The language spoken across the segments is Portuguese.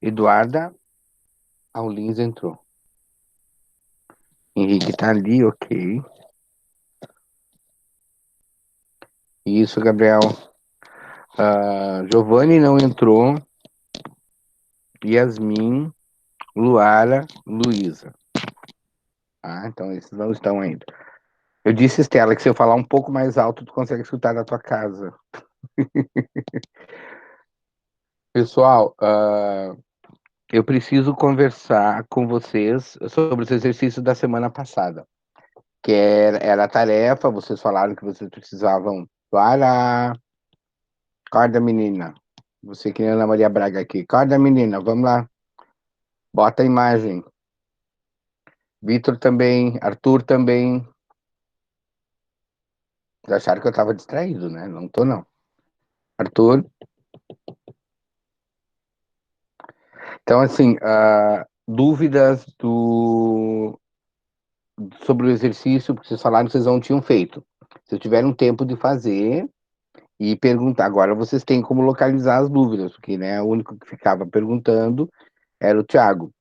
Eduarda Aulins entrou. Henrique tá ali, ok. Isso, Gabriel. Giovanni não entrou. Yasmin, Luara, Luísa. Ah, então esses não estão ainda. Eu disse, Estela, que se eu falar um pouco mais alto, tu consegue escutar da tua casa. Pessoal, eu preciso conversar com vocês sobre os exercícios da semana passada. Que era a tarefa, vocês falaram que vocês precisavam. Para, acorda, menina. Você que nem a Ana Maria Braga aqui. Acorda, menina, vamos lá. Bota a imagem. Vitor também, Arthur também. Já acharam que eu tava distraído, né? Não tô, não. Arthur. Então, assim, dúvidas sobre o exercício, porque vocês falaram que vocês não tinham feito. Vocês tiveram tempo de fazer e perguntar. Agora vocês têm como localizar as dúvidas, porque, né, o único que ficava perguntando era o Thiago.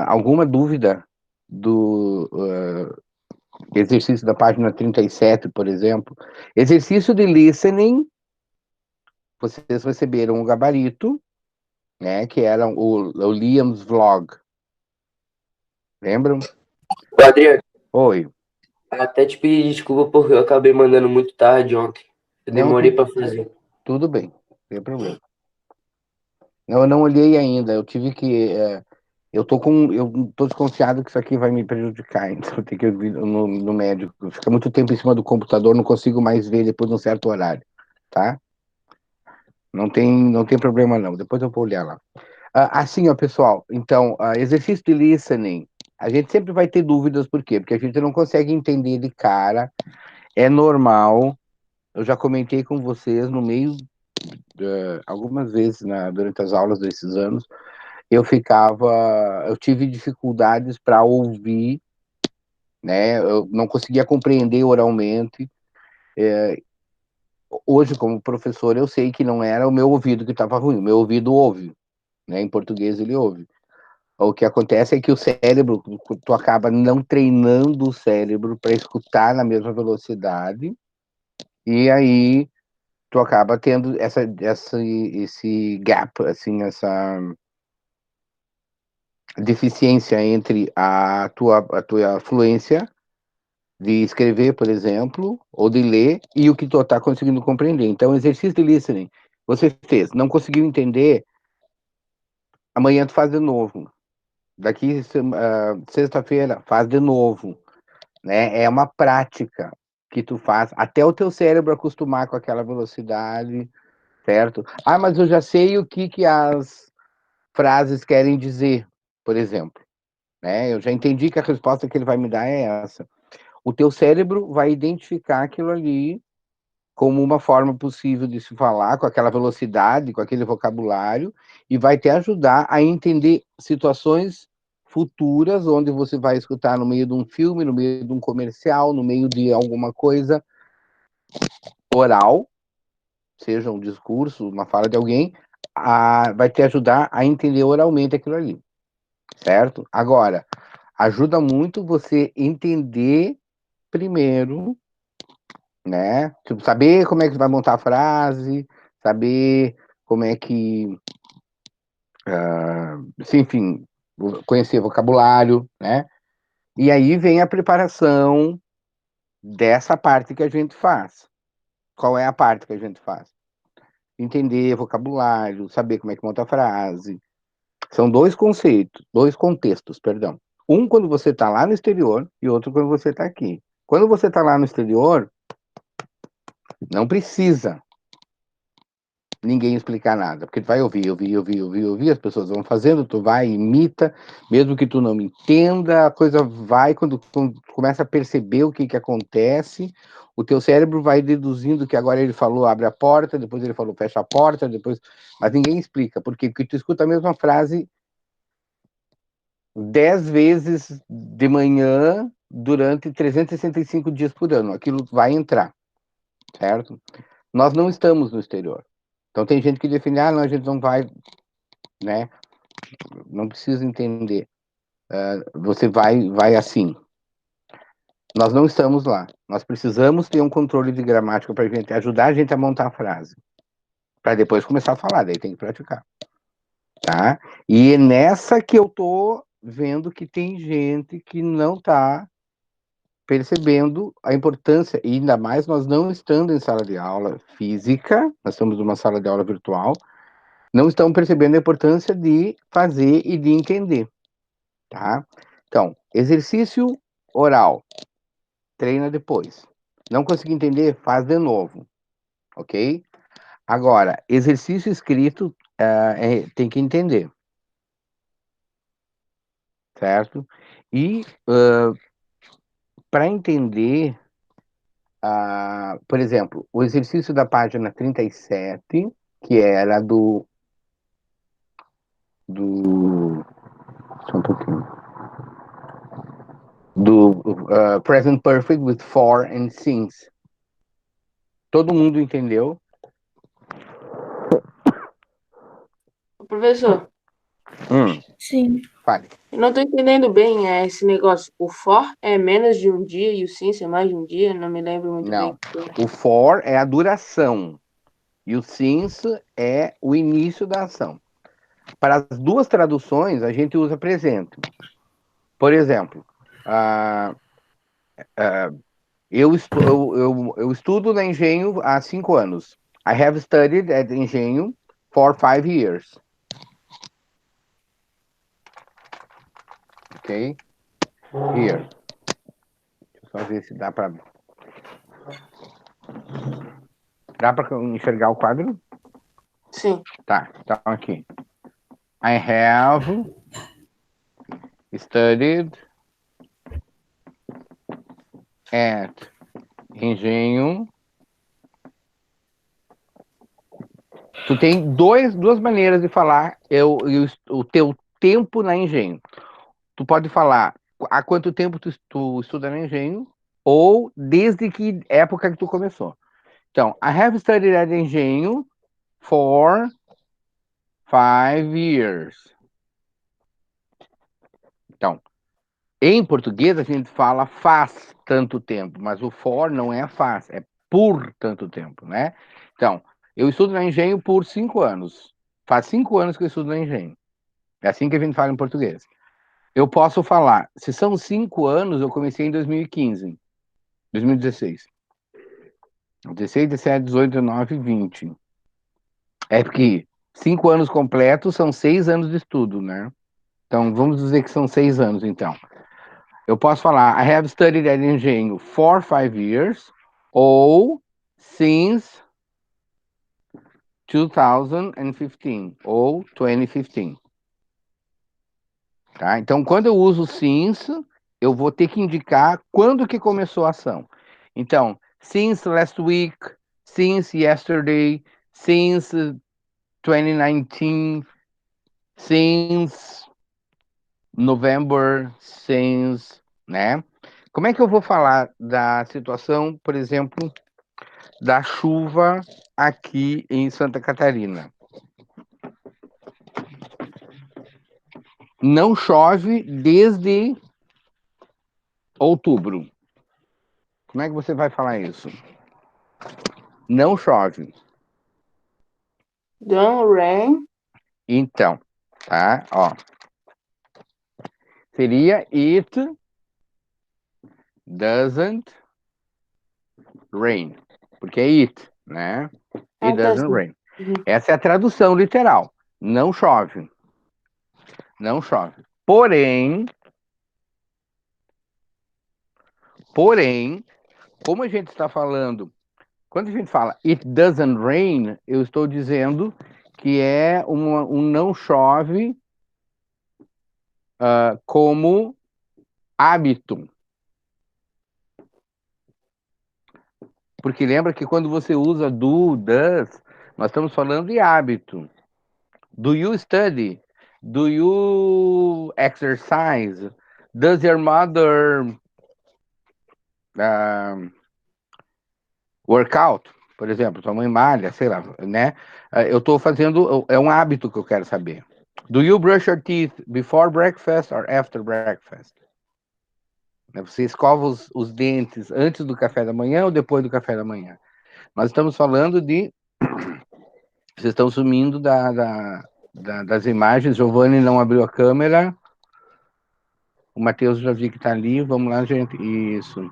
Alguma dúvida do exercício da página 37, por exemplo? Exercício de listening, vocês receberam o gabarito, né, que era o Liam's Vlog. Lembram? Ô, Adriano, Oi. até te pedi desculpa porque eu acabei mandando muito tarde ontem. Eu Não, demorei pra fazer. tudo bem, não tem problema. Eu não olhei ainda, eu tive que. Eu tô desconfiado que isso aqui vai me prejudicar, então eu tenho que ir no médico. Fica muito tempo em cima do computador, não consigo mais ver depois de um certo horário, tá? Não tem problema não, depois eu vou olhar lá. Assim, ó, pessoal, então, exercício de listening, a gente sempre vai ter dúvidas, por quê? Porque a gente não consegue entender de cara, é normal, eu já comentei com vocês no meio, algumas vezes durante as aulas desses anos, eu tive dificuldades para ouvir, né? Eu não conseguia compreender oralmente. Hoje, como professor, eu sei que não era o meu ouvido que estava ruim, o meu ouvido ouve, né? Em português ele ouve. O que acontece é que o cérebro, tu acaba não treinando o cérebro para escutar na mesma velocidade, e aí tu acaba tendo esse gap, assim, essa deficiência entre a tua fluência de escrever, por exemplo, ou de ler, e o que tu está conseguindo compreender. Então, exercício de listening, você fez, não conseguiu entender, amanhã tu faz de novo. Daqui, sexta-feira, faz de novo, né? É uma prática que tu faz até o teu cérebro acostumar com aquela velocidade, certo? Ah, mas eu já sei o que as frases querem dizer, por exemplo, né? Eu já entendi que a resposta que ele vai me dar é essa. O teu cérebro vai identificar aquilo ali como uma forma possível de se falar, com aquela velocidade, com aquele vocabulário, e vai te ajudar a entender situações futuras, onde você vai escutar no meio de um filme, no meio de um comercial, no meio de alguma coisa oral, seja um discurso, uma fala de alguém, vai te ajudar a entender oralmente aquilo ali, certo? Agora, ajuda muito você entender primeiro, né? Tipo, saber como é que vai montar a frase, saber como é que, enfim, conhecer vocabulário, né? E aí vem a preparação dessa parte que a gente faz. Qual é a parte que a gente faz? Entender vocabulário, saber como é que monta a frase. São dois conceitos, dois contextos, perdão. Um quando você está lá no exterior e outro quando você está aqui. Quando você está lá no exterior, não precisa ninguém explicar nada, porque tu vai ouvir, as pessoas vão fazendo, tu vai, imita, mesmo que tu não entenda, a coisa vai, quando tu começa a perceber o que acontece, o teu cérebro vai deduzindo que agora ele falou abre a porta, depois ele falou fecha a porta, depois, mas ninguém explica, por quê? Porque tu escuta a mesma frase 10 vezes de manhã durante 365 dias por ano, aquilo vai entrar, certo? Nós não estamos no exterior. Então tem gente que define, não, a gente não vai né? Não precisa entender. Você vai assim. Nós não estamos lá. Nós precisamos ter um controle de gramática para ajudar a gente a montar a frase. Para depois começar a falar, daí tem que praticar. Tá? E é nessa que eu tô vendo que tem gente que não tá percebendo a importância, e ainda mais nós não estando em sala de aula física, nós estamos numa sala de aula virtual, não estão percebendo a importância de fazer e de entender, tá? Então, exercício oral, treina depois. Não consegui entender, faz de novo, ok? Agora, exercício escrito tem que entender, certo? E para entender, por exemplo, o exercício da página 37, que era do só um pouquinho, do present perfect with for and since. Todo mundo entendeu? Professor, Sim. Fale. eu não tô entendendo bem esse negócio. O for é menos de um dia e o since é mais de um dia? Não me lembro muito bem. Não. O for é a duração e o since é o início da ação. Para as duas traduções, a gente usa presente. Por exemplo, eu estudo na Engenho há 5 anos. I have studied at Engenho for 5 years. Ok? Here. Deixa eu só ver se dá para. Dá para enxergar o quadro? Sim. Tá, então aqui. I have studied at Engenho. Tu tem duas maneiras de falar o teu tempo na Engenho. Tu pode falar há quanto tempo tu estuda na Engenho ou desde que época que tu começou. Então, I have studied at Engenho for 5 years. Então, em português a gente fala faz tanto tempo, mas o for não é faz, é por tanto tempo, né? Então, eu estudo na Engenho por 5 anos. Faz 5 anos que eu estudo na Engenho. É assim que a gente fala em português. Eu posso falar, se são 5 anos, eu comecei em 2015, 2016. 16, 17, 18, 19, 20. É porque 5 anos completos são 6 anos de estudo, né? Então, vamos dizer que são 6 anos, então. Eu posso falar, I have studied at Engenho for 5 years, ou since 2015, ou 2015. Tá? Então, quando eu uso since, eu vou ter que indicar quando que começou a ação. Então, since last week, since yesterday, since 2019, since November, since, né? Como é que eu vou falar da situação, por exemplo, da chuva aqui em Santa Catarina? Não chove desde outubro. Como é que você vai falar isso? Não chove. Don't rain. Então, tá? Ó. Seria it doesn't rain. Porque é it, né? It Tá doesn't assim. rain. Essa é a tradução literal. Não chove. Não chove. Porém, como a gente está falando, quando a gente fala it doesn't rain, eu estou dizendo que é um não chove como hábito. Porque lembra que quando você usa do, does, nós estamos falando de hábito. Do you study? Do you exercise? Does your mother work out? Por exemplo, tua mãe malha, sei lá, né? Eu estou fazendo, é um hábito que eu quero saber. Do you brush your teeth before breakfast or after breakfast? Você escova os dentes antes do café da manhã ou depois do café da manhã? Nós estamos falando de... Vocês estão sumindo das imagens. Giovanni não abriu a câmera. O Matheus já vi que está ali. Vamos lá, gente. Isso.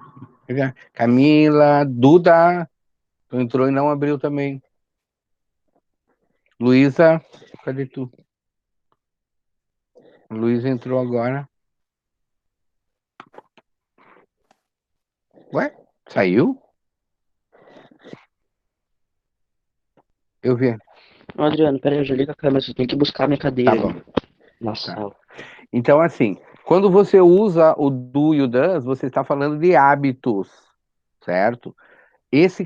Camila, Duda. Tu entrou e não abriu também. Luísa, cadê tu? Luísa entrou agora. Ué? Saiu? Eu vi. Adriano, peraí, eu já ligo a câmera, você tem que buscar minha cadeira Tá bom. ali na sala. Então, assim, quando você usa o do e o does, você está falando de hábitos, certo? Nesse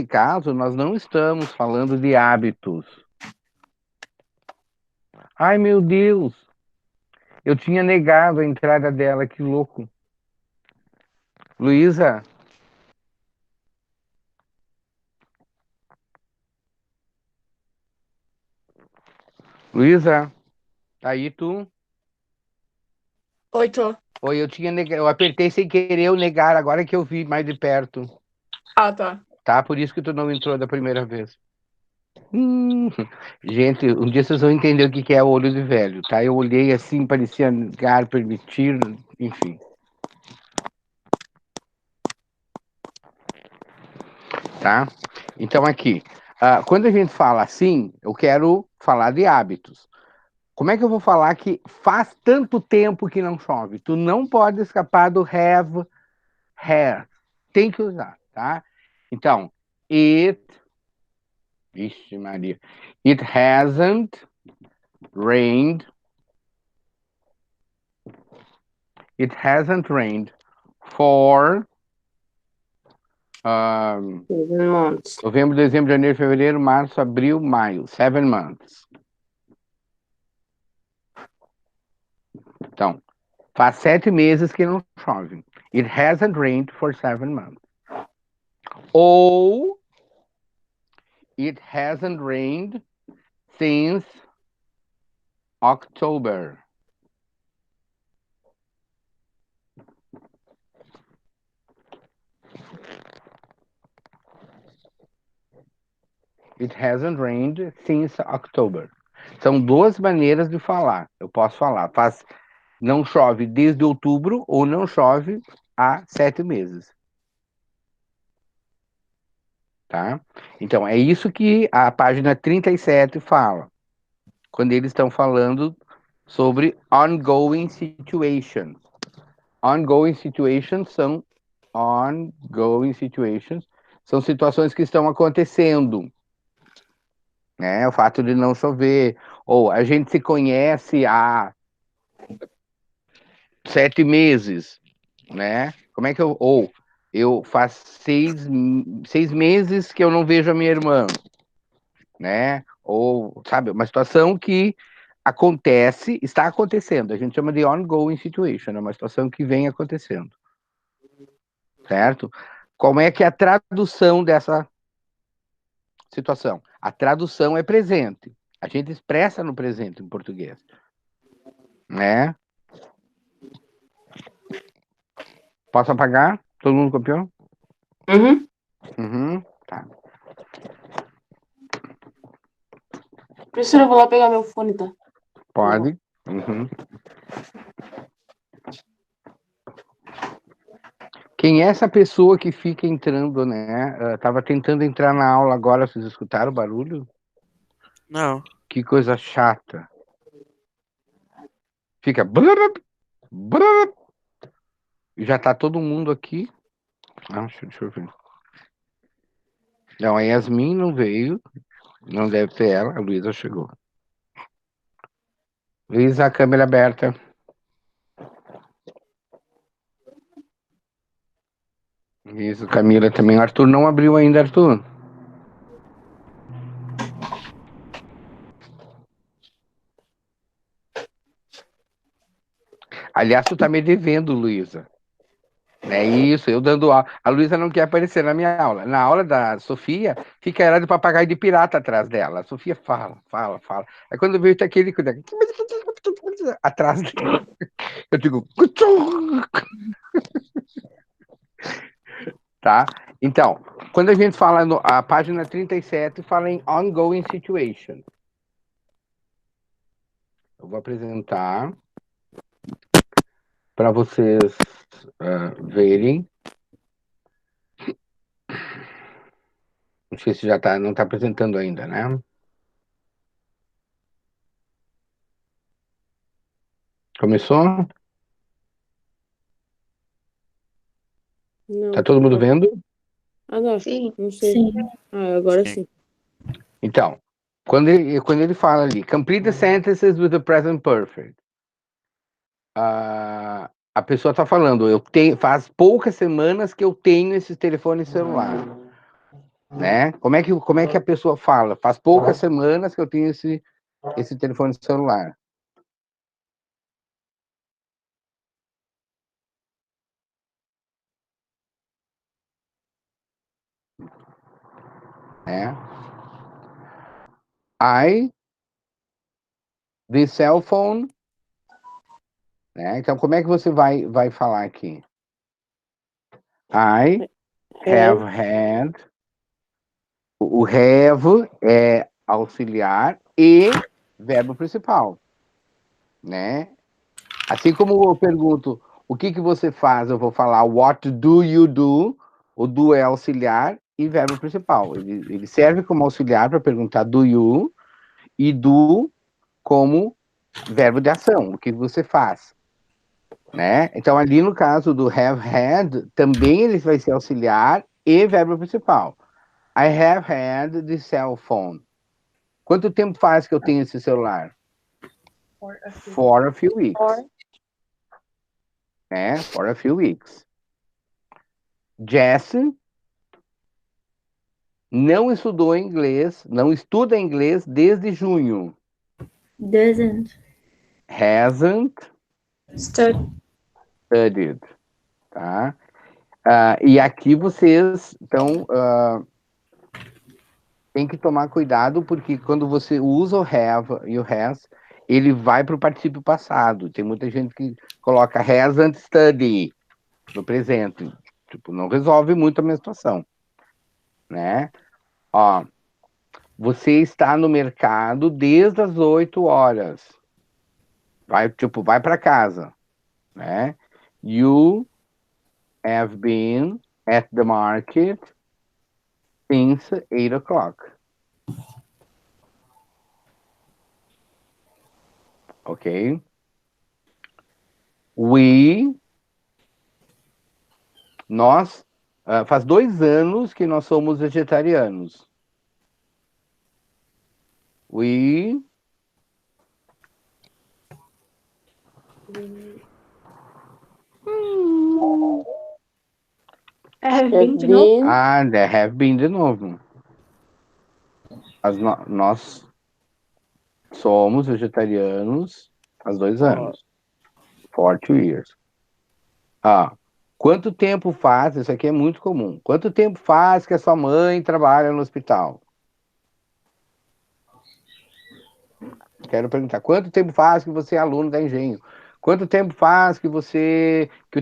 caso, nós não estamos falando de hábitos. Ai, meu Deus! Eu tinha negado a entrada dela, que louco. Luísa? Luísa? Tá aí tu? Oi, tô. Oi, eu apertei sem querer eu negar, agora que eu vi mais de perto. Ah, tá. Tá? Por isso que tu não entrou da primeira vez. Gente, um dia vocês vão entender o que é o olho de velho, tá? Eu olhei assim, parecia negar, permitir, enfim. Tá? Então aqui, quando a gente fala assim, eu quero falar de hábitos. Como é que eu vou falar que faz tanto tempo que não chove? Tu não pode escapar do have, has. Tem que usar, tá? Então, Vixe Maria. It hasn't rained. It hasn't rained for 7 months. novembro, dezembro, janeiro, fevereiro, março, abril, maio. 7 months. Então, faz 7 meses que não chove. It hasn't rained for 7 months. Ou it hasn't rained since October. It hasn't rained since October. São duas maneiras de falar. Eu posso falar, não chove desde outubro ou não chove há 7 meses. Tá? Então, é isso que a página 37 fala. Quando eles estão falando sobre ongoing situations. Ongoing situations são situações que estão acontecendo. Né? O fato de não chover, ou a gente se conhece há 7 meses, né? Como é que eu faço 6 meses que eu não vejo a minha irmã, né? Ou, sabe, uma situação que está acontecendo. A gente chama de ongoing situation, é uma situação que vem acontecendo. Certo? Como é que é a tradução dessa situação? A tradução é presente. A gente expressa no presente em português. Né? Posso apagar? Todo mundo copiou? Tá. Professor, eu vou lá pegar meu fone, tá? Pode. Quem é essa pessoa que fica entrando, né? Tava tentando entrar na aula agora, vocês escutaram o barulho? Não. Que coisa chata. Fica... Brrr, brrr. Já tá todo mundo aqui. Deixa eu ver. Não, a Yasmin não veio. Não deve ter ela. A Luísa chegou. Luísa, a câmera aberta. Isso, Camila também. Arthur não abriu ainda, Arthur. Aliás, tu tá me devendo, Luísa. É isso, eu dando aula. A Luísa não quer aparecer na minha aula. Na aula da Sofia, fica ela de papagaio de pirata atrás dela. A Sofia fala, fala, fala. Aí quando veio tá aquele atrás dela, eu digo, tá? Então, quando a gente fala, a página 37 fala em ongoing situation. Eu vou apresentar para vocês verem. Não sei se já tá, não está apresentando ainda, né? Começou? Não. Tá todo mundo vendo? Ah, não. Sim. Não sei. Sim. Ah, agora sim. Então, quando ele fala ali, complete the sentences with the present perfect. A pessoa está falando, faz poucas semanas que eu tenho esse telefone celular, né? Como é que a pessoa fala? Faz poucas semanas que eu tenho esse telefone celular. Né? The cell phone, né? Então, como é que você vai falar aqui? I have had. O have é auxiliar e verbo principal, né? Assim como eu pergunto, o que você faz? Eu vou falar what do you do? O do é auxiliar e verbo principal. Ele serve como auxiliar para perguntar do you e do como verbo de ação, o que você faz, né? Então ali no caso do have had, também ele vai ser auxiliar e verbo principal. I have had the cell phone. Quanto tempo faz que eu tenho esse celular? For a few weeks. Né? For a few weeks. Jess não estudou inglês, não estuda inglês desde junho. Doesn't. Hasn't studied. Tá? E aqui vocês tem que tomar cuidado, porque quando você usa o have e o has, ele vai para o particípio passado. Tem muita gente que coloca hasn't studied no presente. Tipo, não resolve muito a minha situação, né? Ó, você está no mercado desde as 8 horas. Vai para casa, né? You have been at the market since 8 o'clock. Ok? Nós, faz 2 anos que nós somos vegetarianos. We Have been de novo? there have been de novo. Nós somos vegetarianos faz 2 anos. 2 years. Quanto tempo faz? Isso aqui é muito comum. Quanto tempo faz que a sua mãe trabalha no hospital? Quero perguntar, quanto tempo faz que você é aluno da Engenho? Quanto tempo faz que o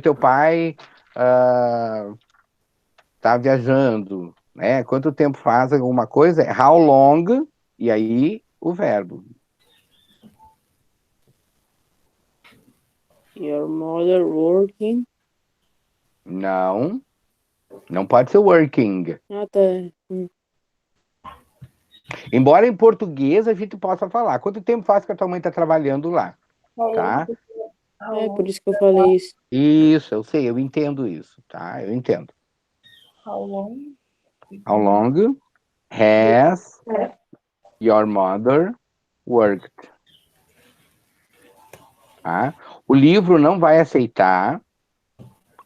teu pai tá viajando, né? Quanto tempo faz alguma coisa? É how long, e aí o verbo. Your mother working. Não pode ser working. Ah, tá. Embora em português a gente possa falar. Quanto tempo faz que a tua mãe tá trabalhando lá? Tá? É por isso que eu falei isso. Isso, eu sei, eu entendo isso, tá? Eu entendo. How long has your mother worked? Tá? O livro não vai aceitar,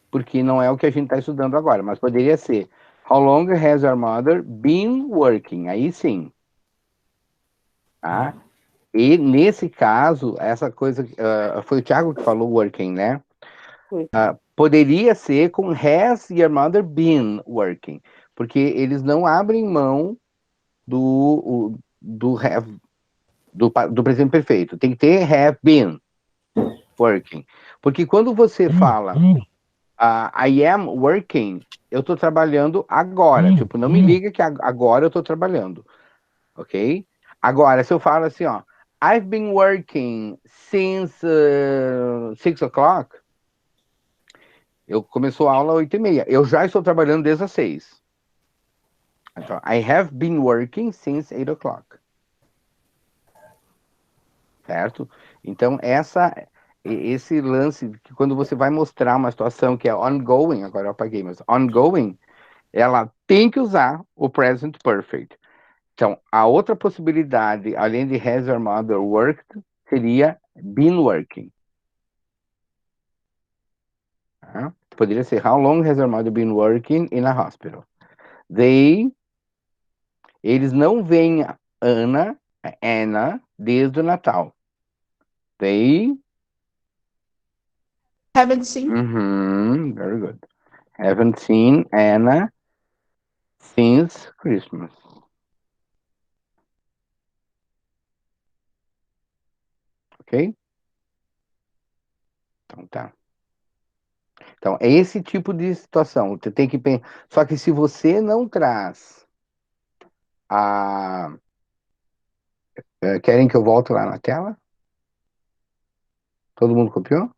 porque não é o que a gente está estudando agora, mas poderia ser How long has your mother been working? Aí sim. Tá? E nesse caso, essa coisa, foi o Thiago que falou working, né? Foi. Poderia ser com has your mother been working? Porque eles não abrem mão do have, do presente perfeito. Tem que ter have been working. Porque quando você fala I am working, eu tô trabalhando agora. Tipo, não me liga que agora eu tô trabalhando. Ok? Agora, se eu falo assim, ó, I've been working since 6 o'clock, eu começou a aula às 8h30. Eu já estou trabalhando desde as 6. Então, I have been working since 8 o'clock. Certo? Então, esse lance, que quando você vai mostrar uma situação que é ongoing, agora eu apaguei, mas ongoing, ela tem que usar o present perfect. Então, a outra possibilidade, além de has your mother worked, seria been working. Tá? Poderia ser how long has your mother been working in a hospital? Eles não veem Anna desde o Natal. They Haven't seen. Very good. Haven't seen Anna since Christmas. Ok? Então tá. Então, é esse tipo de situação. Você tem que pensar. Só que se você não traz a. Querem que eu volte lá na tela? Todo mundo copiou?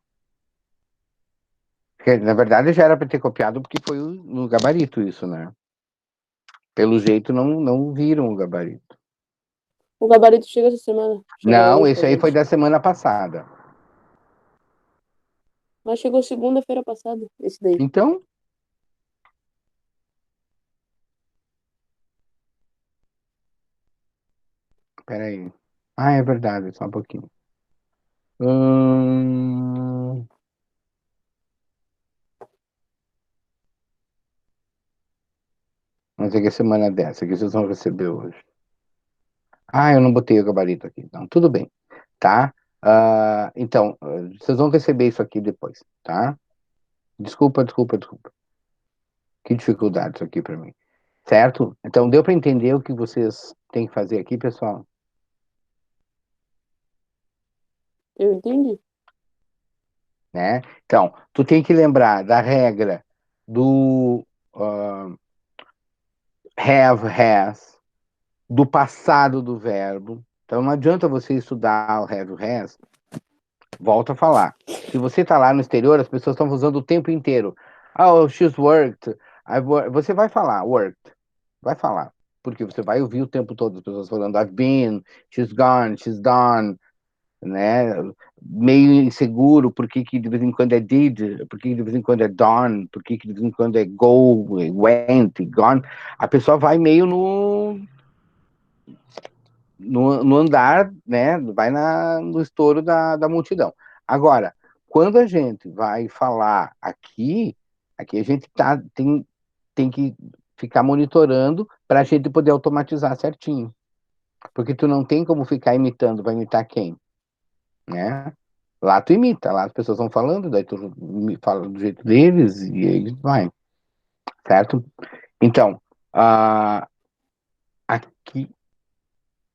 Porque, na verdade, já era para ter copiado porque foi no gabarito isso, né? Pelo jeito, não viram o gabarito. O gabarito chega essa semana. Chega Não, hoje, esse aí foi gente. da semana passada. Mas chegou segunda-feira passada, esse daí. Então, peraí. Ah, é verdade, só um pouquinho. Mas é que a semana dessa, que vocês vão receber hoje. Ah, eu não botei o gabarito aqui. Não, tudo bem, tá? Então, vocês vão receber isso aqui depois, tá? Desculpa. Que dificuldade isso aqui para mim. Certo? Então, deu para entender o que vocês têm que fazer aqui, pessoal? Eu entendi. Né? Então, tu tem que lembrar da regra do have, has, do passado do verbo. Então, não adianta você estudar o have, o has. Volto a falar. Se você está lá no exterior, as pessoas estão usando o tempo inteiro. Oh, she's worked. Você vai falar worked. Vai falar. Porque você vai ouvir o tempo todo as pessoas falando I've been, she's gone, she's done, né? Meio inseguro, por que de vez em quando é did, por que de vez em quando é done, por que de vez em quando é go, went, gone. A pessoa vai meio no andar, né? Vai no estouro da multidão. Agora, quando a gente vai falar aqui a gente tem que ficar monitorando para a gente poder automatizar certinho. Porque tu não tem como ficar imitando, vai imitar quem? Né? Lá tu imita, lá as pessoas vão falando, daí tu fala do jeito deles e aí vai, certo? Então, aqui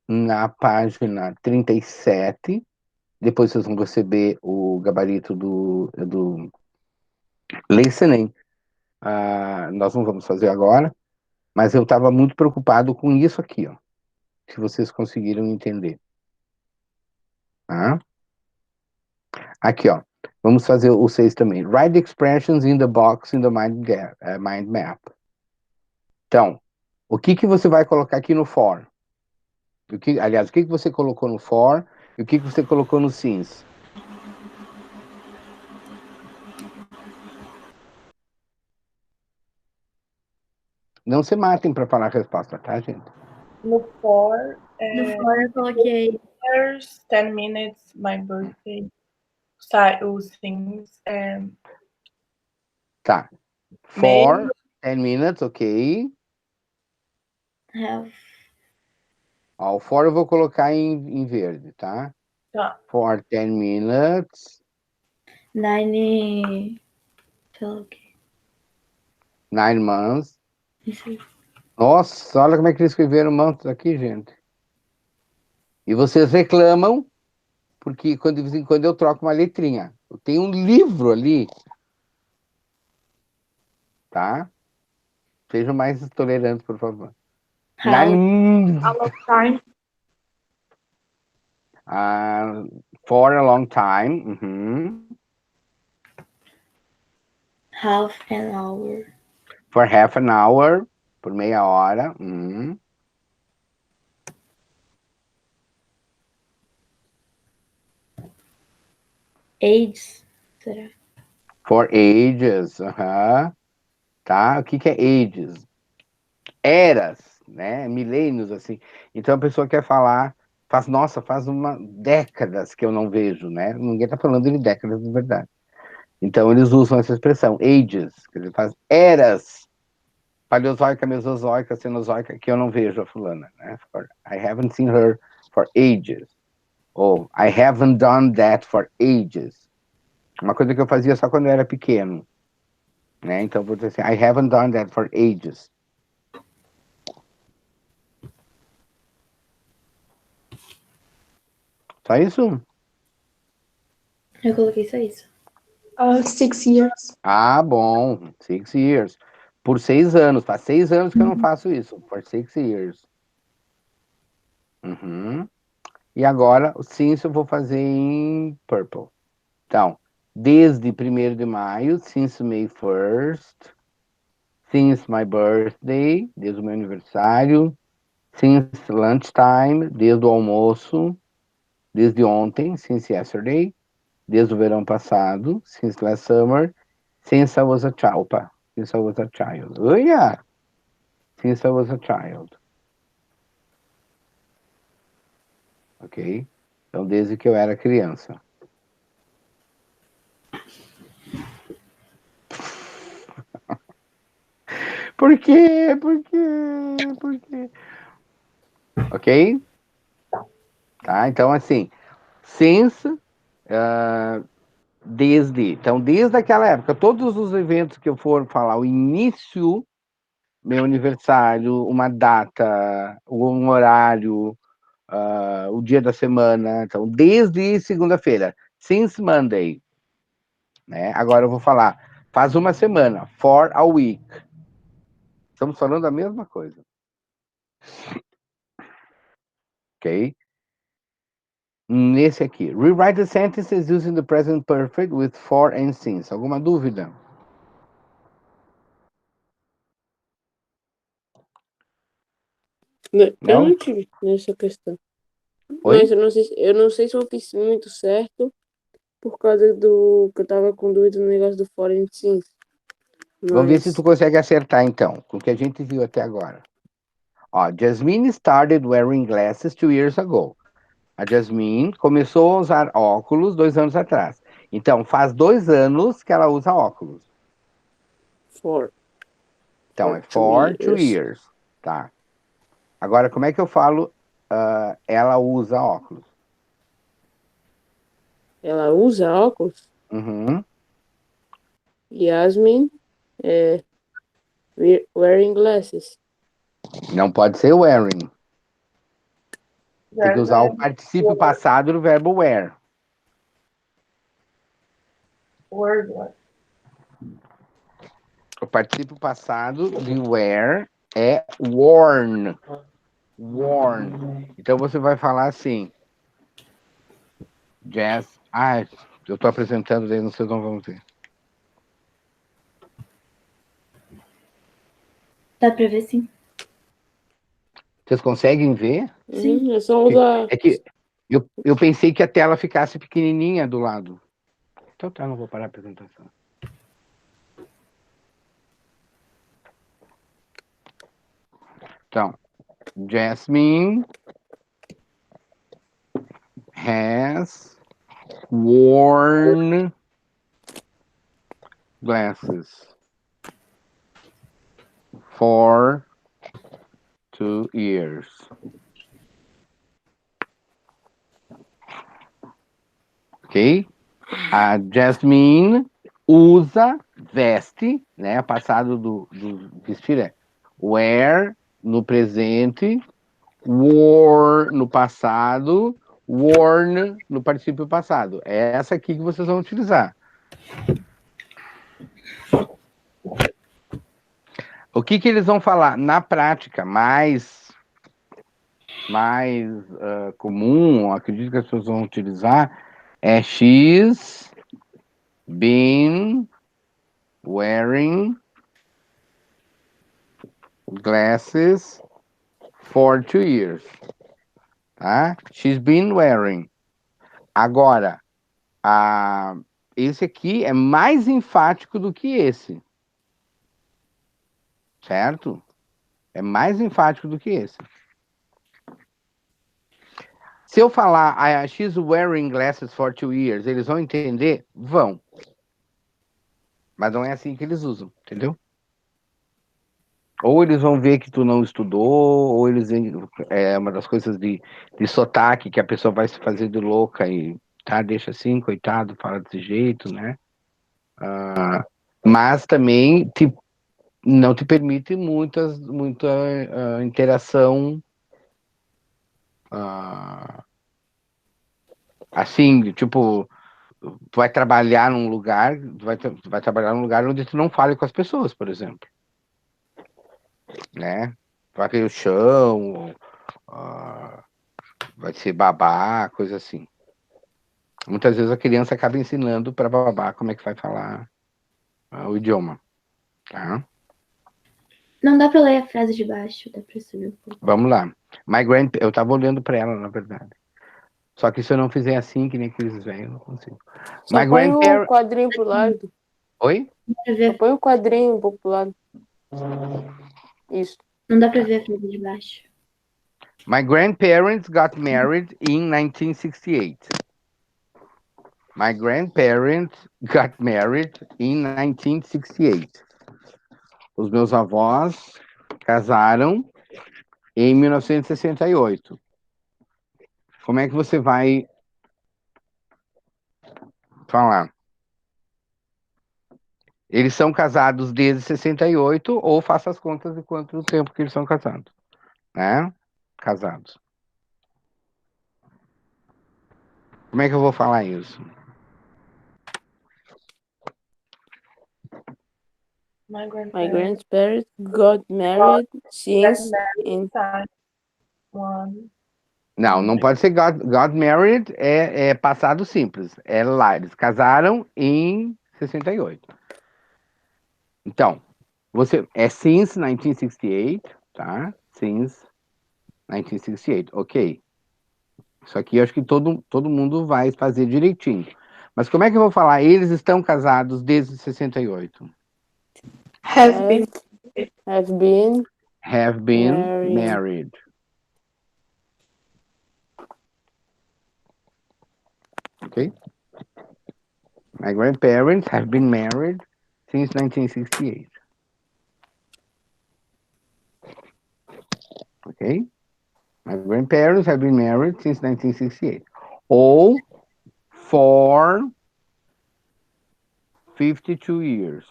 na página 37, depois vocês vão receber o gabarito do listening. Nós não vamos fazer agora, mas eu estava muito preocupado com isso aqui, ó, se vocês conseguiram entender. Tá? Aqui, ó. Vamos fazer o 6 também. Write the expressions in the box in the mind map. Então, o que você vai colocar aqui no for? Aliás, o que você colocou no for e o que você colocou no since? Não se matem para falar a resposta, tá, gente? No for, No for eu coloquei 10 minutes, my birthday. Os things. Tá. For 10 minutes, ok. have. Ó, o for eu vou colocar em verde, tá? Tá. For 10 minutes. 9:30. Sei lá o quê. 9 months. Isso aí. Nossa, olha como é que eles escreveram months aqui, gente. E vocês reclamam, porque de vez em quando eu troco uma letrinha. Eu tenho um livro ali, tá? Sejam mais tolerantes, por favor. How, A long time. For a long time. Uhum. half an hour. For half an hour. Por meia hora. Uhum. Ages. Será? For ages. Uhum. Tá? O que é ages? Eras, né? Milênios, assim. Então a pessoa quer falar, faz uma décadas que eu não vejo, né? Ninguém tá falando de décadas de verdade. Então eles usam essa expressão, ages, quer dizer, faz eras, paleozoica, mesozoica, cenozoica, que eu não vejo a fulana, né? I haven't seen her for ages. Ou I haven't done that for ages. Uma coisa que eu fazia só quando eu era pequeno, né? Então vou dizer assim, I haven't done that for ages. Só isso? Eu coloquei só isso. 6 years. Ah, bom. 6 years. Por 6 anos. Faz 6 anos que eu não faço isso. For 6 years. Uhum. E agora, o since eu vou fazer em purple. Então, desde 1º de maio, since May 1st, since my birthday, desde o meu aniversário, since lunchtime, desde o almoço, desde ontem, since yesterday, desde o verão passado, since last summer, since I was a child. Opa, since I was a child. Oh, yeah. Since I was a child. Ok? Então, desde que eu era criança. Por quê? Por quê? Por quê? Ok? Tá? Então, assim, since, desde. Então, desde aquela época, todos os eventos que eu for falar, o início, meu aniversário, uma data, um horário, o dia da semana. Então, desde segunda-feira, since Monday. Né? Agora eu vou falar, faz uma semana, for a week. Estamos falando a mesma coisa. Ok? Nesse aqui. Rewrite the sentences using the present perfect with for and since. Alguma dúvida? Eu Não? não tive nessa questão. Oi? Mas eu não sei se eu fiz muito certo por causa do que eu tava com dúvida no negócio do foreign sim. Vamos ver se tu Mas consegue acertar, então, com o que a gente viu até agora. Ó, Jasmine started wearing glasses 2 years ago. A Jasmine começou a usar óculos 2 anos atrás. Então, faz 2 anos que ela usa óculos. for Então, é 2 for 2 years. years. Tá. Agora, como é que eu falo ela usa óculos? Ela usa óculos? Uhum. Yasmin é wearing glasses. Não pode ser wearing. Tem que usar o German particípio passado do verbo wear. word. O particípio passado de wear é worn. Worn. Então você vai falar assim. Jazz. Ah, eu tô apresentando, daí vocês não vão ver. Dá pra ver sim. Vocês conseguem ver? Sim. É só usar. É que eu pensei que a tela ficasse pequenininha do lado. Então tá, não vou parar a apresentação. Então, Jasmine has worn glasses for 2 years. Ok? A Jasmine usa veste, né? Passado do vestir é wear no presente, wore no passado, worn no particípio passado. É essa aqui que vocês vão utilizar. O que eles vão falar na prática mais comum, acredito que as pessoas vão utilizar, é she's been wearing glasses for 2 years. Tá? She's been wearing. Agora, esse aqui é mais enfático do que esse. Certo? É mais enfático do que esse. Se eu falar she's wearing glasses for 2 years, eles vão entender? Vão. Mas não é assim que eles usam, entendeu? Ou eles vão ver que tu não estudou, ou eles... É uma das coisas de sotaque que a pessoa vai se fazer de louca e tá, deixa assim, coitado, fala desse jeito, né? Mas também não te permite muita interação assim, tipo, tu vai trabalhar num lugar, tu vai trabalhar num lugar onde tu não fale com as pessoas, por exemplo. Né? Vai cair o chão, vai ser babá, coisa assim. Muitas vezes a criança acaba ensinando para babá como é que vai falar o idioma. Tá? Não dá pra ler a frase de baixo, dá pra subir um pouco. Vamos lá. Eu tava olhando para ela, na verdade. Só que se eu não fizer assim, que nem aqueles velhos, eu não consigo. Só põe o quadrinho pro lado. Oi? Só põe o quadrinho um pouco pro lado. Isso. Não dá pra ver a frase de baixo. My grandparents got married in 1968. My grandparents got married in 1968. Os meus avós casaram em 1968. Como é que você vai falar? Eles são casados desde 68 ou faça as contas de quanto tempo que eles são casados, né? Casados. Como é que eu vou falar isso? My grandparents got married since in... Não pode ser got married, é passado simples. É lá, eles casaram em 68. Então, é since 1968, tá? Since 1968, ok. Isso aqui eu acho que todo mundo vai fazer direitinho. Mas como é que eu vou falar? Eles estão casados desde 68. Have been. Have been married. Okay? My grandparents have been married since 1968. Okay? My grandparents have been married since 1968. Ou for 52 years.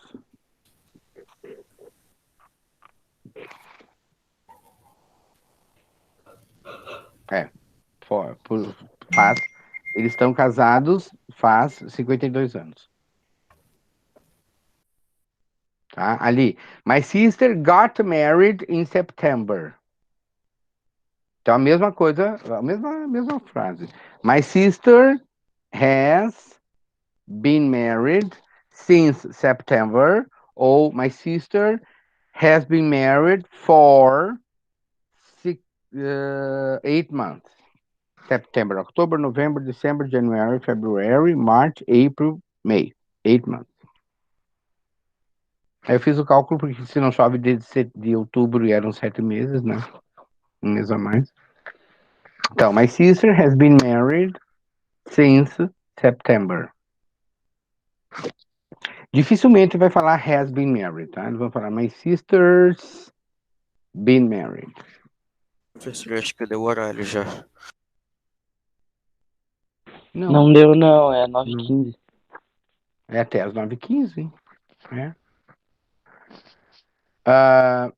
Eles estão casados faz 52 anos. Tá? Ali. My sister got married in September. Então, a mesma coisa, a mesma frase. My sister has been married since September. Ou my sister has been married for 8 months. September, October, November, December, January, February, March, April, May. 8 months. Aí eu fiz o cálculo porque se não chove de outubro e eram 7 meses, né? Um mês a mais. Então, my sister has been married since September. Dificilmente vai falar has been married, tá? Eles vão falar my sister's been married. Professor, acho que deu o horário já. Não deu, não. É 9h15. É até as 9h15. né? A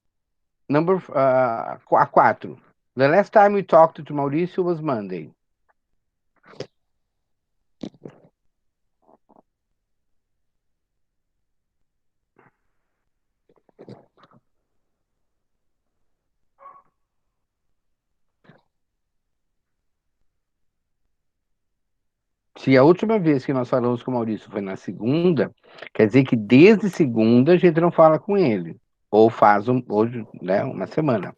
4. The last time we talked to Maurício was Monday. Se a última vez que nós falamos com o Maurício foi na segunda, quer dizer que desde segunda a gente não fala com ele. Ou faz hoje, né, uma semana.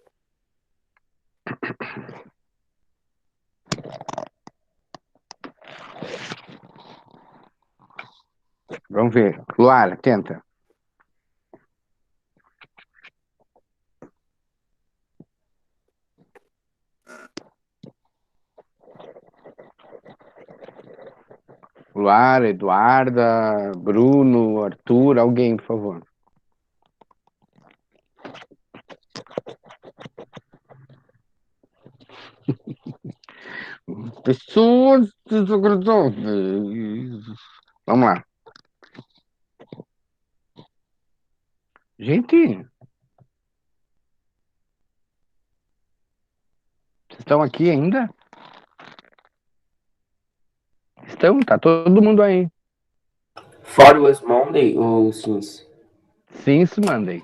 Vamos ver. Luara, tenta. Luara, Eduarda, Bruno, Arthur, alguém, por favor. Pessoas desagradáveis. Vamos lá. Gente, vocês estão aqui ainda? Estão, tá todo mundo aí. For was Monday ou since? Since Monday.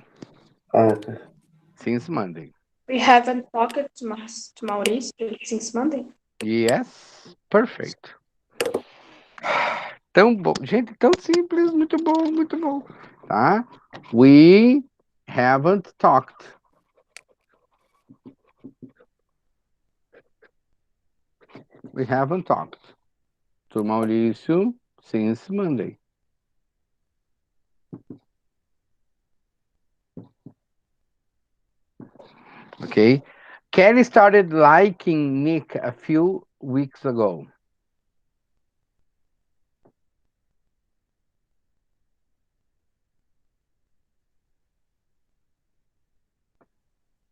Ah, tá. Since Monday. We haven't talked to Maurício since Monday. Yes, perfect. Tão bom. Gente, tão simples, muito bom, muito bom. Tá? We haven't talked. We haven't talked to Maurício since Monday. Okay? Kelly started liking Nick a few weeks ago.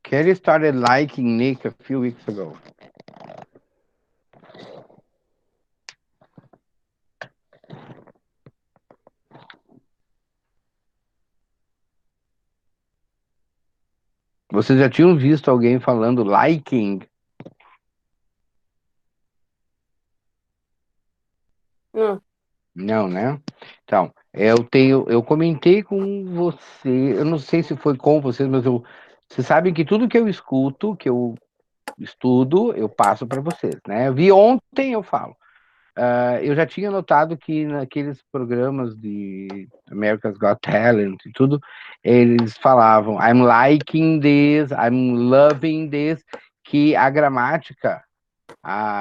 Kelly started liking Nick a few weeks ago. Vocês já tinham visto alguém falando liking? Não. Não, né? Então, eu comentei com você, eu não sei se foi com vocês, mas vocês sabem que tudo que eu escuto, que eu estudo, eu passo para vocês, né? Eu vi ontem, eu falo. Eu já tinha notado que naqueles programas de America's Got Talent e tudo, eles falavam I'm liking this, I'm loving this, que a gramática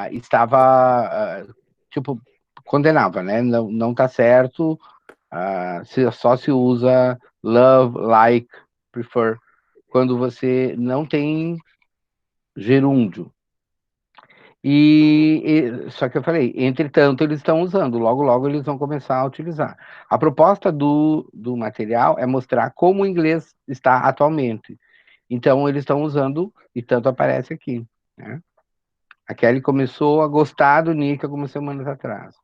estava, tipo, condenava, né? Não tá certo, só se usa love, like, prefer, quando você não tem gerúndio. Só que eu falei, entretanto, eles estão usando, logo, logo eles vão começar a utilizar. A proposta do material é mostrar como o inglês está atualmente. Então, eles estão usando, e tanto aparece aqui, né? A Kelly começou a gostar do Nick algumas semanas atrás.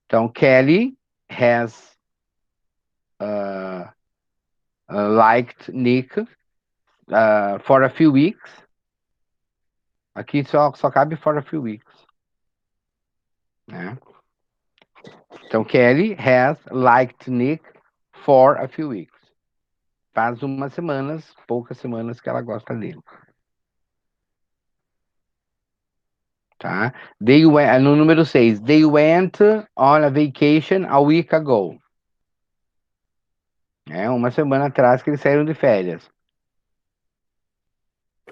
Então, Kelly has liked Nick for a few weeks. Aqui só cabe for a few weeks, né? Então, Kelly has liked Nick for a few weeks. Faz umas semanas, poucas semanas que ela gosta dele. Tá? No número 6, they went on a vacation a week ago. Uma semana atrás que eles saíram de férias.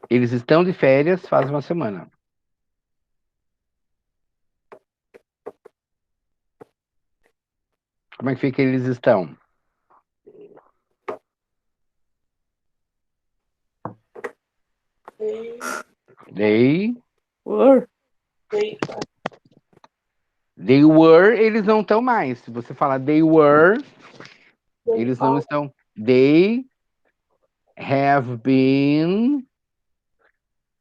Eles estão de férias faz uma semana. Como é que fica eles estão? They Were. They were, eles não estão mais. Se você falar they were, eles não estão. They have been.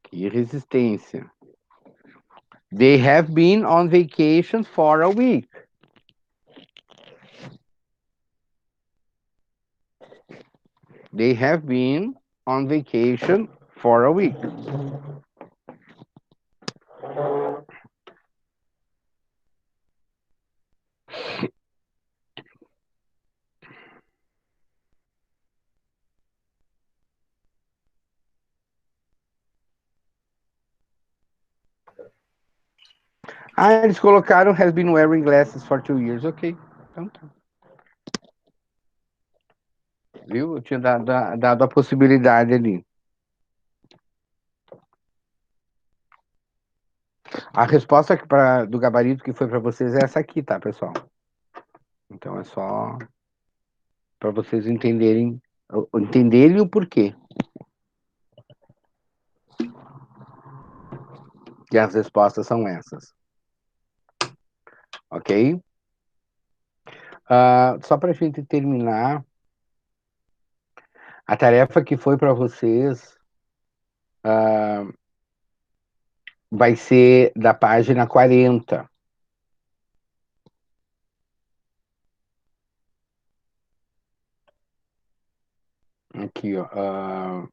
Que resistência. They have been on vacation for a week. They have been on vacation for a week. Ah, eles colocaram has been wearing glasses for 2 years. Ok. Então tá. Viu? Eu tinha dado a possibilidade ali. A resposta do gabarito que foi para vocês é essa aqui, tá, pessoal? Então é só para vocês entenderem o porquê. E as respostas são essas. Ok? Só para a gente terminar, a tarefa que foi para vocês vai ser da página 40. Aqui, ó.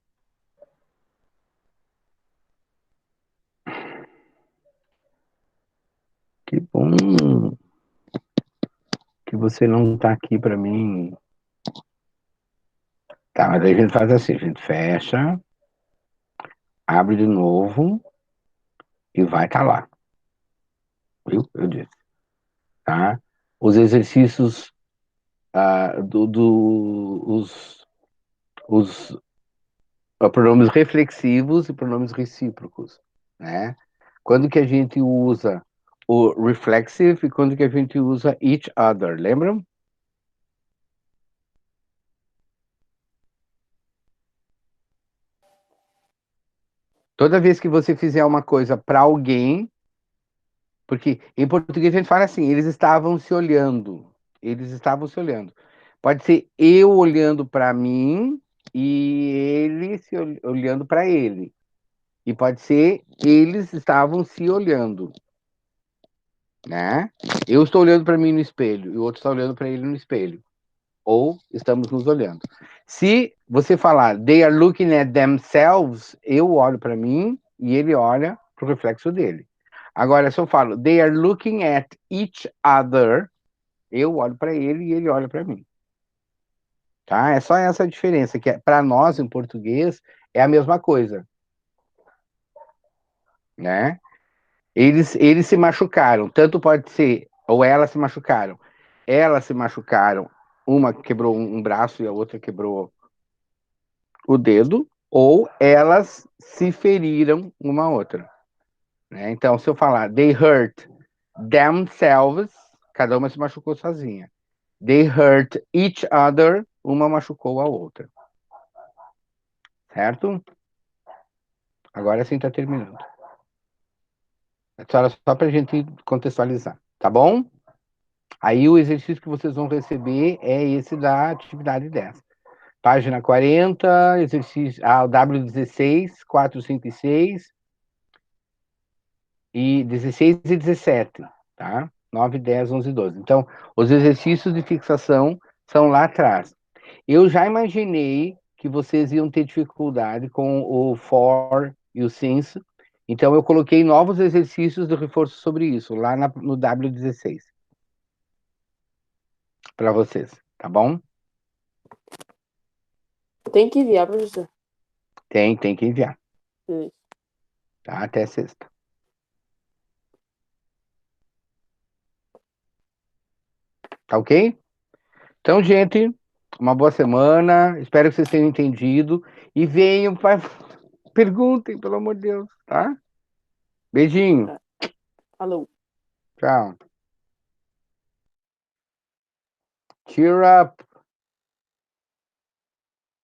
Que bom que você não está aqui para mim. Tá, mas aí a gente faz assim, a gente fecha, abre de novo e vai estar lá. Viu? Eu disse. Tá? Os exercícios os pronomes reflexivos e pronomes recíprocos, né? Quando que a gente usa o reflexive e quando que a gente usa each other, lembram? Toda vez que você fizer uma coisa para alguém, porque em português a gente fala assim, eles estavam se olhando. Eles estavam se olhando. Pode ser eu olhando para mim e ele se olhando para ele. E pode ser eles estavam se olhando, né? Eu estou olhando para mim no espelho e o outro está olhando para ele no espelho. Ou estamos nos olhando. Se você falar they are looking at themselves, eu olho para mim e ele olha para o reflexo dele. Agora, se eu falo they are looking at each other, eu olho para ele e ele olha para mim. Tá? É só essa diferença, que para nós, em português, é a mesma coisa. Né? Eles se machucaram, tanto pode ser, ou elas se machucaram. Elas se machucaram, uma quebrou um braço e a outra quebrou o dedo, ou elas se feriram uma a outra. Né? Então, se eu falar they hurt themselves, cada uma se machucou sozinha. They hurt each other, uma machucou a outra. Certo? Agora sim está terminando. Só para a gente contextualizar, tá bom? Aí o exercício que vocês vão receber é esse da atividade 10. Página 40, exercício, o W16, 4, 5 e 6, e 16 e 17, tá? 9, 10, 11 e 12. Então, os exercícios de fixação são lá atrás. Eu já imaginei que vocês iam ter dificuldade com o for e o since, então eu coloquei novos exercícios de reforço sobre isso, lá no W16. Para vocês, tá bom? Tem que enviar, professor. Tem que enviar. Isso. Tá? Até sexta. Tá ok? Então, gente, uma boa semana. Espero que vocês tenham entendido. E venham para. Perguntem, pelo amor de Deus, tá? Beijinho. Falou. Tchau. Cheer up.